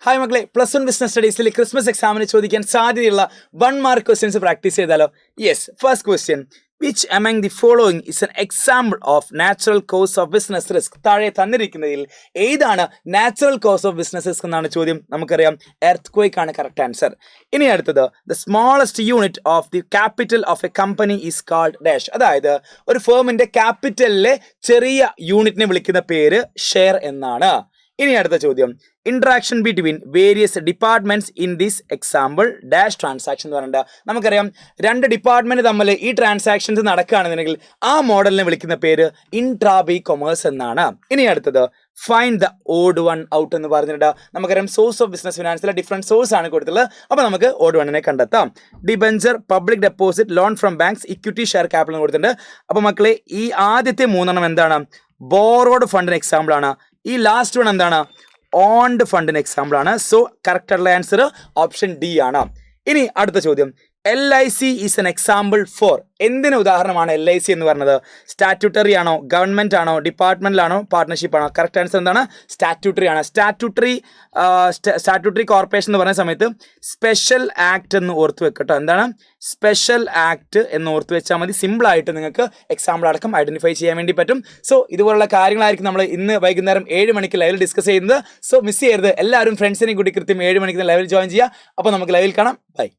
Hi മക്കളെ, plus 1 business സ്റ്റഡീസിൽ Christmas എക്സാമിന് ചോദിക്കാൻ സാധ്യതയുള്ള 1 മാർക്ക് ക്വസ്റ്റ്യൻസ് പ്രാക്ടീസ് ചെയ്താലോ? Yes, first question, which among the following is an example of natural cause of business risk? താഴെ തന്നിരിക്കുന്നതിൽ ഏതാണ് natural cause of business risk എന്നാണ് ചോദ്യം. നമുക്കറിയാം എർത്ത് ക്വേക്ക് ആണ് കറക്റ്റ് ആൻസർ. ഇനി അടുത്തത്, the smallest unit of the capital of a company is called dash. അതായത് ഒരു ഫേമിന്റെ ക്യാപിറ്റലിലെ ചെറിയ യൂണിറ്റിനെ വിളിക്കുന്ന പേര് ഷെയർ എന്നാണ്. ഇനി അടുത്ത ചോദ്യം, interaction between various departments in this example dash transaction എന്ന് പറഞ്ഞിട്ട് നമുക്കറിയാം രണ്ട് ഡിപ്പാർട്ട്മെന്റ് തമ്മിൽ ഈ ട്രാൻസാക്ഷൻസ് നടക്കുകയാണെന്നുണ്ടെങ്കിൽ ആ മോഡലിനെ വിളിക്കുന്ന പേര് ഇൻട്രാബി കൊമേഴ്സ് എന്നാണ്. ഇനി അടുത്തത്, find the odd one out എന്ന് പറഞ്ഞിട്ട് നമുക്കറിയാം സോഴ്സ് ഓഫ് ബിസിനസ് ഫിനാൻസിലെ ഡിഫറെന്റ് സോഴ്സ് ആണ് കൊടുത്തുള്ളത്. അപ്പോൾ നമുക്ക് ഓഡ് വണ്ണിനെ കണ്ടെത്താം. Debenture, public deposit, loan from banks, equity, share capital എന്ന് കൊടുത്തിട്ടുണ്ട്. അപ്പോൾ മക്കളെ ഈ ആദ്യത്തെ മൂന്നെണ്ണം എന്താണ്? ബോറോഡ് ഫണ്ടിന് എക്സാമ്പിൾ ആണ്. ഈ ലാസ്റ്റ് വൺ എന്താണ്? ഓൺഡ് ഫണ്ടിന് എക്സാമ്പിൾ ആണ്. സോ കറക്റ്റ് ആയിട്ടുള്ള ആൻസർ ഓപ്ഷൻ ഡി ആണ്. ഇനി അടുത്ത ചോദ്യം, LIC is an example for. എന്തിന് ഉദാഹരണമാണ് LIC എന്ന് പറഞ്ഞത്? സ്റ്റാറ്റ്യൂട്ടറി ആണോ, ഗവൺമെന്റ് ആണോ, ഡിപ്പാർട്ട്മെന്റിലാണോ, പാർട്ട്ണർഷിപ്പ് ആണോ? കറക്റ്റ് ആൻസർ എന്താണ്? സ്റ്റാറ്റ്യൂട്ടറി ആണ്. സ്റ്റാറ്റ്യൂട്ടറി കോർപ്പറേഷൻ എന്ന് പറയുന്ന സമയത്ത് സ്പെഷ്യൽ ആക്ട് എന്ന് ഓർത്ത് വെക്കട്ടോ. എന്താണ് സ്പെഷ്യൽ ആക്ട് എന്ന് ഓർത്ത് വെച്ചാൽ മതി. സിമ്പിൾ ആയിട്ട് നിങ്ങൾക്ക് എക്സാമ്പിൾ അടക്കം ഐഡന്റിഫൈ ചെയ്യാൻ വേണ്ടി പറ്റും. സോ ഇതുപോലുള്ള കാര്യങ്ങളായിരിക്കും നമ്മൾ ഇന്ന് വൈകുന്നേരം 7 മണിക്ക് ലൈവിൽ ഡിസ്കസ് ചെയ്യുന്നത്. സോ മിസ് ചെയ്യരുത്. എല്ലാവരും ഫ്രണ്ട്സിനെ കൂടി കൃത്യം 7 മണിക്ക് ലൈവിൽ ജോയിൻ ചെയ്യുക. അപ്പോൾ നമുക്ക് ലൈവിൽ കാണാം. ബൈ.